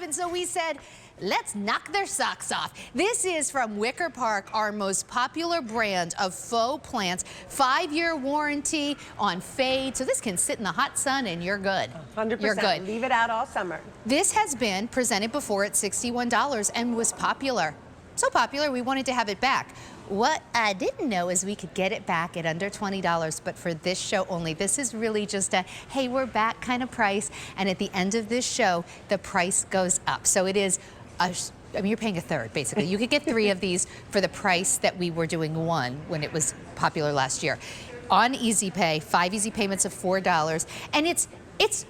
and so we said, let's knock their socks off. This is from Wicker Park, our most popular brand of faux plants. 5-year warranty on fade, so this can sit in the hot sun and you're good. 100%. You're good. Leave it out all summer. This has been presented before at $61 and was popular. So popular, we wanted to have it back. What I didn't know is we could get it back at under $20, but for this show only. This is really just a, hey, we're back kind of price, and at the end of this show, the price goes up. So it is, I mean, you're paying a third, basically. You could get 3 of these for the price that we were doing 1 when it was popular last year. On Easy Pay, 5 easy payments of $4, and it's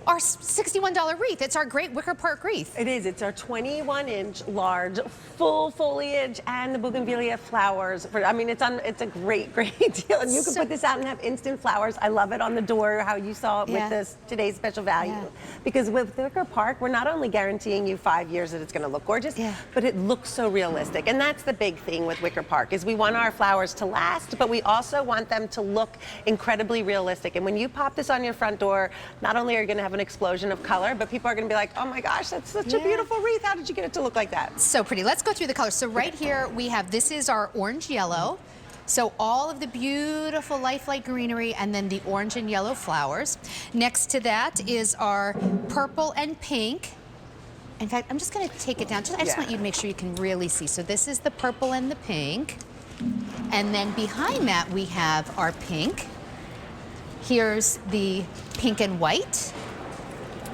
our $61 wreath. It's our great Wicker Park wreath. It is. It's our 21-inch large, full foliage and the bougainvillea flowers. I mean, it's a great, great deal. And you can put this out and have instant flowers. I love it on the door, how you saw it with this today's special value. Yeah. Because with Wicker Park, we're not only guaranteeing you 5 years that it's going to look gorgeous, but it looks so realistic. And that's the big thing with Wicker Park, is we want our flowers to last, but we also want them to look incredibly realistic. And when you pop this on your front door, not only are you're going to have an explosion of color, but people are going to be like, oh my gosh, that's such a beautiful wreath. How did you get it to look like that? So pretty. Let's go through the colors. So right here we have, this is our orange yellow. So all of the beautiful lifelike greenery and then the orange and yellow flowers. Next to that is our purple and pink. In fact, I'm just going to take it down. I just want you to make sure you can really see. So this is the purple and the pink. And then behind that we have our pink. Here's the pink and white.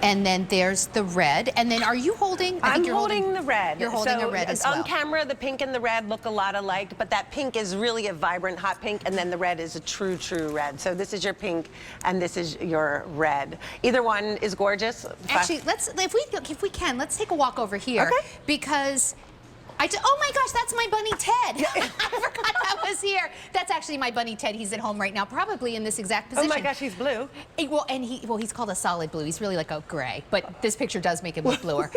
And then there's the red. And then are you holding? I'm holding the red. You're holding a red as well. On camera, the pink and the red look a lot alike, but that pink is really a vibrant hot pink, and then the red is a true, true red. So this is your pink, and this is your red. Either one is gorgeous. Actually, if we can, let's take a walk over here. Okay. Because oh my gosh, that's my bunny Ted. I forgot that was here. That's actually my bunny Ted. He's at home right now, probably in this exact position. Oh my gosh, he's blue. He's called a solid blue. He's really like a gray, but this picture does make him look bluer.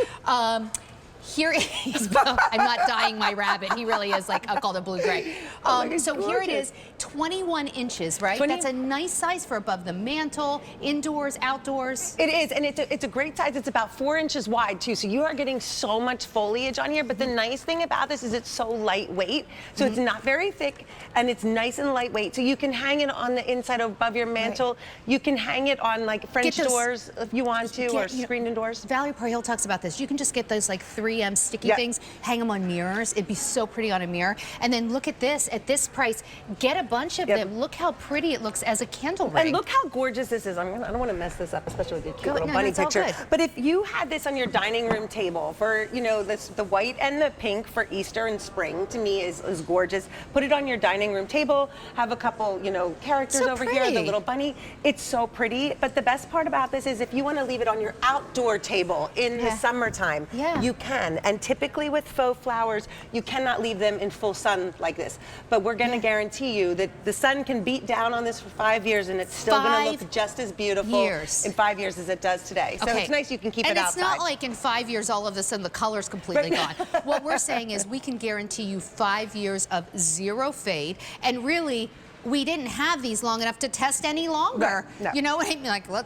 Here he's I'm not dyeing my rabbit. He really is like called a blue-gray. So gorgeous. Here it is, 21 inches, right? That's a nice size for above the mantle, indoors, outdoors. It is, and it's a great size. It's about 4 inches wide too, so you are getting so much foliage on here. But the nice thing about this is it's so lightweight, so it's not very thick, and it's nice and lightweight. So you can hang it on the inside above your mantle. You can hang it on like French doors if you want to, or screened indoors. Valerie Parhill talks about this. You can just get those like 3M sticky things, hang them on mirrors. It'd be so pretty on a mirror. And then look at this, at this price, get a bunch of them. Look how pretty it looks as a candle ring. And look how gorgeous this is. I don't want to mess this up, especially with your cute little bunny picture. But if you had this on your dining room table for, you know, the white and the pink for Easter and spring, to me is gorgeous. Put it on your dining room table, have a couple, you know, characters over here, the little bunny. It's so pretty. But the best part about this is if you want to leave it on your outdoor table in the summertime, you can. And typically with faux flowers, you cannot leave them in full sun like this. But we're going to guarantee you that the sun can beat down on this for 5 years and it's still going to look just as beautiful in 5 years as it does today. So it's nice you can keep it outside. And it's not like in 5 years all of a sudden the color's completely gone. What we're saying is we can guarantee you 5 years of zero fade, and really we didn't have these long enough to test any longer. You know what I mean? Like, look,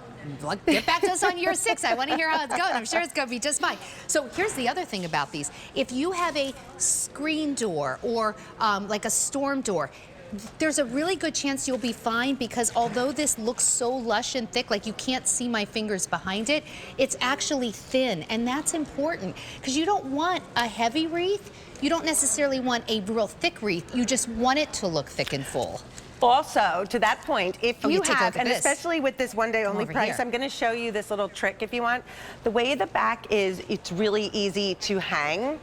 get back to us on year 6. I want to hear how it's going. I'm sure it's going to be just fine. So here's the other thing about these. If you have a screen door or like a storm door, there's a really good chance you'll be fine, because although this looks so lush and thick, like you can't see my fingers behind it, it's actually thin, and that's important because you don't want a heavy wreath. You don't necessarily want a real thick wreath. You just want it to look thick and full. Also, to that point, if you have, and especially with this one-day only price, I'm going to show you this little trick if you want. The way the back is, it's really easy to hang.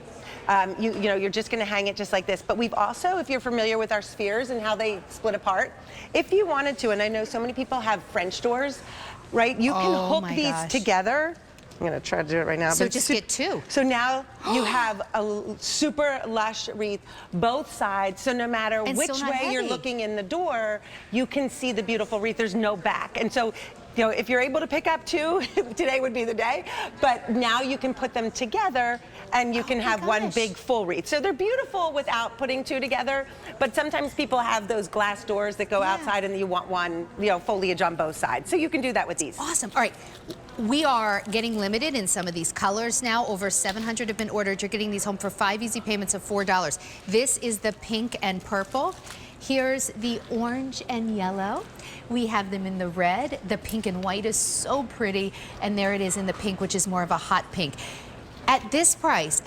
You know, you're just going to hang it just like this. But we've also, if you're familiar with our spheres and how they split apart, if you wanted to, and I know so many people have French doors, right? You can hook these together. I'm going to try to do it right now. So just get 2. So now you have a super lush wreath, both sides. So no matter which way you're looking in the door, you can see the beautiful wreath. There's no back. And so You know, if you're able to pick up 2, today would be the day. But now you can put them together and you can have one big full wreath. So they're beautiful without putting 2 together, but sometimes people have those glass doors that go outside and you want one, you know, foliage on both sides. So you can do that with these. Awesome. All right. We are getting limited in some of these colors now. Over 700 have been ordered. You're getting these home for 5 easy payments of $4. This is the pink and purple. Here's the orange and yellow. We have them in the red. The pink and white is so pretty. And there it is in the pink, which is more of a hot pink. At this price,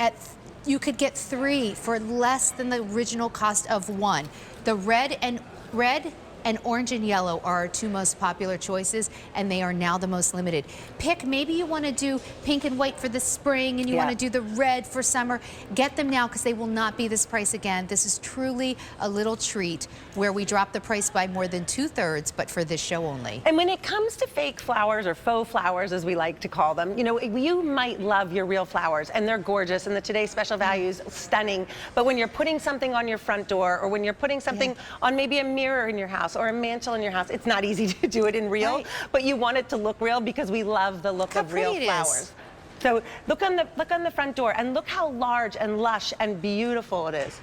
you could get 3 for less than the original cost of 1. The red and orange and yellow are our 2 most popular choices, and they are now the most limited. Pick, maybe you want to do pink and white for the spring, and you want to do the red for summer. Get them now, because they will not be this price again. This is truly a little treat where we drop the price by more than 2/3, but for this show only. And when it comes to fake flowers, or faux flowers as we like to call them, you know, you might love your real flowers, and they're gorgeous, and the Today's Special Value is stunning. But when you're putting something on your front door, or when you're putting something on maybe a mirror in your house, or a mantle in your house, it's not easy to do it in real, but you want it to look real because we love the look of real flowers. So look on the front door and look how large and lush and beautiful it is.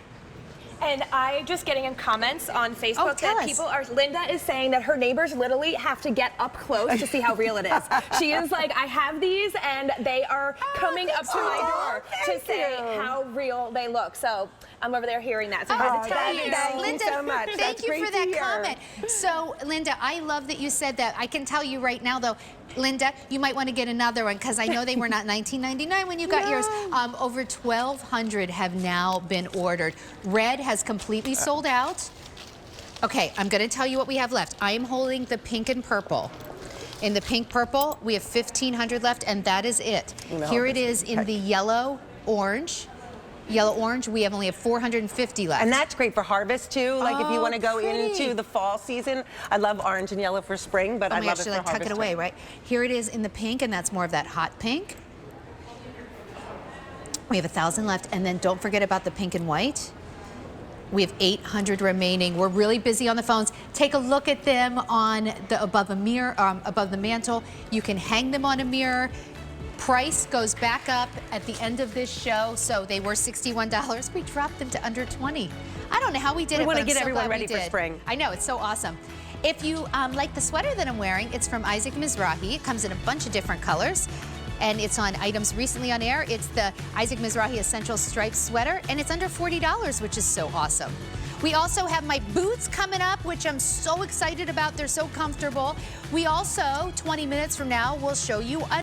And I just getting in comments on Facebook that people are, Linda is saying that her neighbors literally have to get up close to see how real it is. She is like, I have these and they are coming up to my door to say how real they look. So I'm over there hearing that. So I had to tell you. Linda, so much. Thank you for that comment. So Linda, I love that you said that. I can tell you right now though, Linda, you might want to get another one, because I know they were not $19.99 when you got yours. Over 1,200 have now been ordered. Red has completely sold out. Okay, I'm going to tell you what we have left. I am holding the pink and purple. In the pink purple, we have 1,500 left, and that is it. Here it is in the yellow orange. Yellow orange, we only have 450 left. And that's great for harvest too. Like if you want to go into the fall season. I love orange and yellow for spring, but I love it for harvest. Tuck it away, right? Here it is in the pink, and that's more of that hot pink. We have 1,000 left, and then don't forget about the pink and white. We have 800 remaining. We're really busy on the phones. Take a look at them on above a mirror, above the mantle. You can hang them on a mirror. Price goes back up at the end of this show, so they were $61. We dropped them to under 20. I don't know how we did it, We want but to get I'm so everyone glad ready we for did. spring. I know, it's so awesome. If you like the sweater that I'm wearing, it's from Isaac Mizrahi. It comes in a bunch of different colors, and it's on items recently on air. It's the Isaac Mizrahi Essential Striped Sweater, and it's under $40, which is so awesome. We also have my boots coming up, which I'm so excited about. They're so comfortable. We also, 20 minutes from now, will show you a